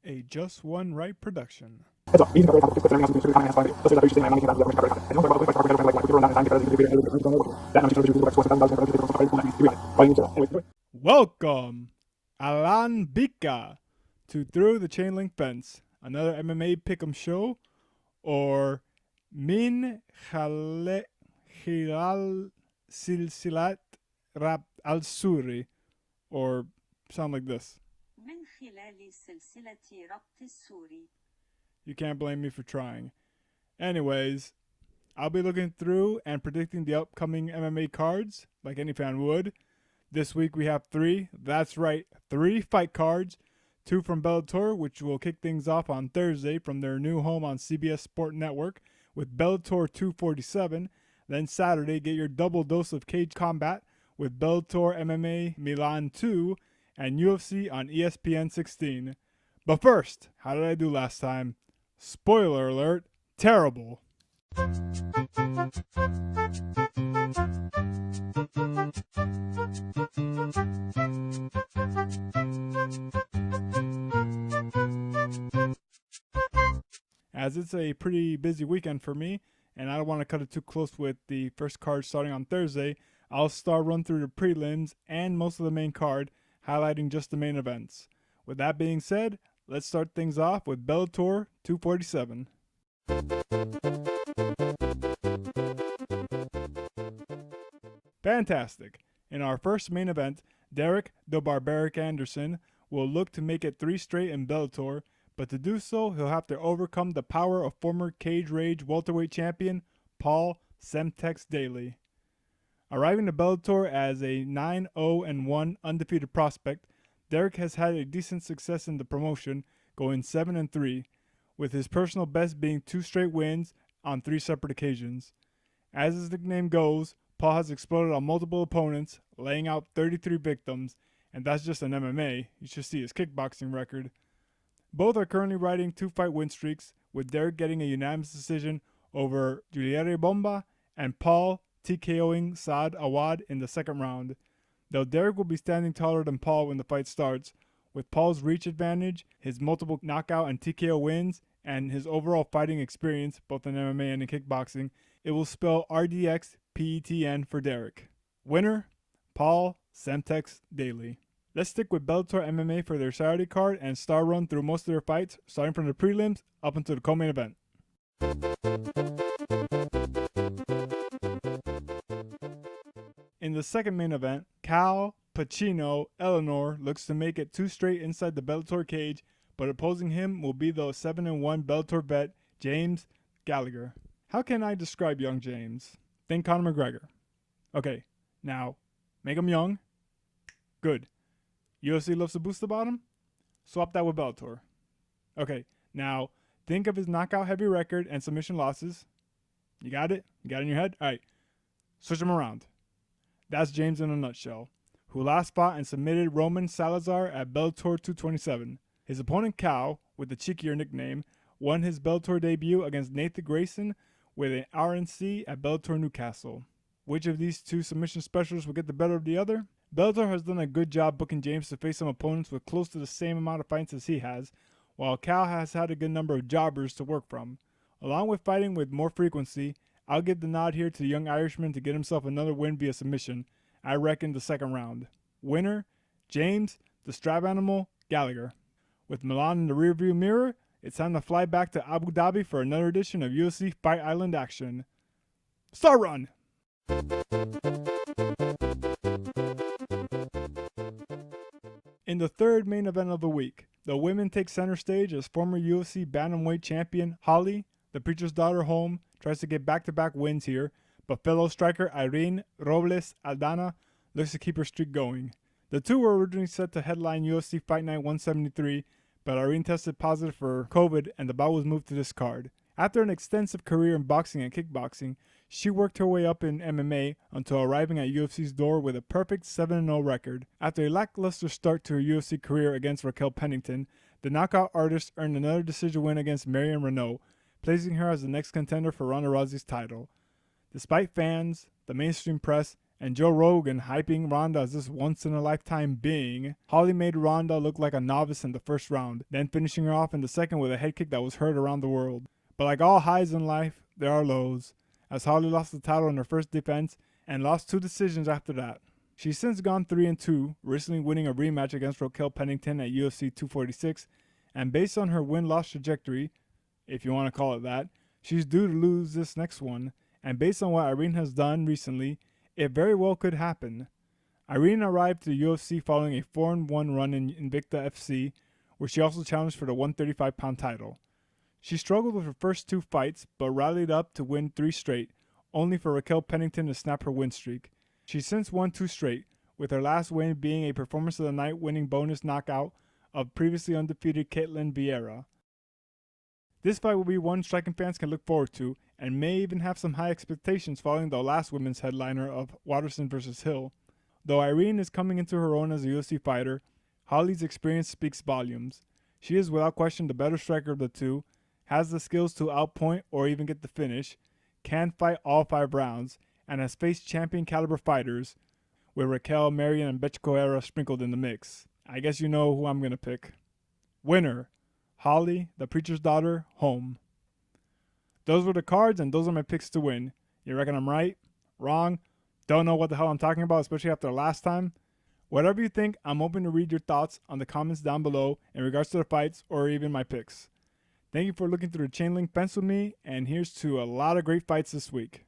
A Just One Right production. Welcome, Alan Bika, to Through the Chain Link Fence, another MMA pick'em show, or Min Hilal Silsilat Rab Al Suri, or sound like this. من خلال سلسلة ربط السوري. You can't blame me for trying. Anyways, I'll be looking through and predicting the upcoming MMA cards, like any fan would. This week we have 3, that's right, 3 fight cards. 2 from Bellator, which will kick things off on Thursday from their new home on CBS Sport Network with Bellator 247. Then Saturday, get your double dose of cage combat with Bellator MMA Milan 2 and UFC on ESPN 16. But first, how did I do last time? Spoiler alert, terrible. As it's a pretty busy weekend for me, and I don't want to cut it too close with the first card starting on Thursday, I'll run through the prelims and most of the main card, highlighting just the main events. With that being said, let's start things off with Bellator 247. Fantastic. In our first main event, Derek the Barbaric Anderson will look to make it 3 straight in Bellator, but to do so, he'll have to overcome the power of former Cage Rage welterweight champion Paul Semtex Daly. Arriving to Bellator as a 9-0-1 undefeated prospect, Derek has had a decent success in the promotion, going 7-3, with his personal best being 2 straight wins on 3 separate occasions. As his nickname goes, Paul has exploded on multiple opponents, laying out 33 victims, and that's just in MMA. You should see his kickboxing record. Both are currently riding 2-fight win streaks, with Derek getting a unanimous decision over Giuliere Bomba and Paul TKOing Saad Awad in the second round. Though Derek will be standing taller than Paul when the fight starts, with Paul's reach advantage, his multiple knockout and TKO wins, and his overall fighting experience, both in MMA and in kickboxing, it will spell RDX PETN for Derek. Winner, Paul Semtex Daly. Let's stick with Bellator MMA for their Saturday card and run through most of their fights, starting from the prelims up until the co-main event. In the second main event, Cal Pacino Eleanor looks to make it 2 straight inside the Bellator cage, but opposing him will be the 7-1 Bellator vet James Gallagher. How can I describe young James? Think Conor McGregor. Okay, now, make him young. Good. UFC loves to boost the bottom? Swap that with Bellator. Okay, now, think of his knockout heavy record and submission losses. You got it? You got it in your head? Alright, switch him around. That's James in a nutshell, who last fought and submitted Roman Salazar at Bellator 227. His opponent Cal, with the cheekier nickname, won his Bellator debut against Nathan Grayson with an RNC at Bellator Newcastle. Which of these 2 submission specialists will get the better of the other? Bellator has done a good job booking James to face some opponents with close to the same amount of fights as he has, while Cal has had a good number of jobbers to work from. Along with fighting with more frequency, I'll give the nod here to the young Irishman to get himself another win via submission. I reckon the second round. Winner, James, the strap animal, Gallagher. With Milan in the rearview mirror, it's time to fly back to Abu Dhabi for another edition of UFC Fight Island action. Star run! In the third main event of the week, the women take center stage as former UFC bantamweight champion Holly, the preacher's daughter Holm, tries to get back-to-back wins here, but fellow striker Irene Robles Aldana looks to keep her streak going. The 2 were originally set to headline UFC Fight Night 173, but Irene tested positive for COVID and the bout was moved to this card. After an extensive career in boxing and kickboxing, she worked her way up in MMA until arriving at UFC's door with a perfect 7-0 record. After a lackluster start to her UFC career against Raquel Pennington, the knockout artist earned another decision win against Marion Renault, placing her as the next contender for Ronda Rousey's title. Despite fans, the mainstream press, and Joe Rogan hyping Ronda as this once-in-a-lifetime being, Holly made Ronda look like a novice in the first round, then finishing her off in the second with a head kick that was heard around the world. But like all highs in life, there are lows, as Holly lost the title in her first defense and lost 2 decisions after that. She's since gone 3-2, recently winning a rematch against Raquel Pennington at UFC 246, and based on her win-loss trajectory, if you want to call it that, she's due to lose this next one, and based on what Irene has done recently, it very well could happen. Irene arrived to the UFC following a 4-1 run in Invicta FC, where she also challenged for the 135-pound title. She struggled with her first 2 fights, but rallied up to win 3 straight, only for Raquel Pennington to snap her win streak. She's since won 2 straight, with her last win being a Performance of the Night winning bonus knockout of previously undefeated Ketlen Vieira. This fight will be one striking fans can look forward to, and may even have some high expectations following the last women's headliner of Waterson vs. Hill. Though Irene is coming into her own as a UFC fighter, Holly's experience speaks volumes. She is without question the better striker of the two, has the skills to outpoint or even get the finish, can fight all 5 rounds, and has faced champion caliber fighters, with Raquel, Marion, and Betch Coera sprinkled in the mix. I guess you know who I'm going to pick. Winner, Holly, the preacher's daughter, Holm. Those were the cards, and those are my picks to win. You reckon I'm right? Wrong? Don't know what the hell I'm talking about, especially after last time? Whatever you think, I'm open to read your thoughts on the comments down below in regards to the fights or even my picks. Thank you for looking through the chain link fence with me, and here's to a lot of great fights this week.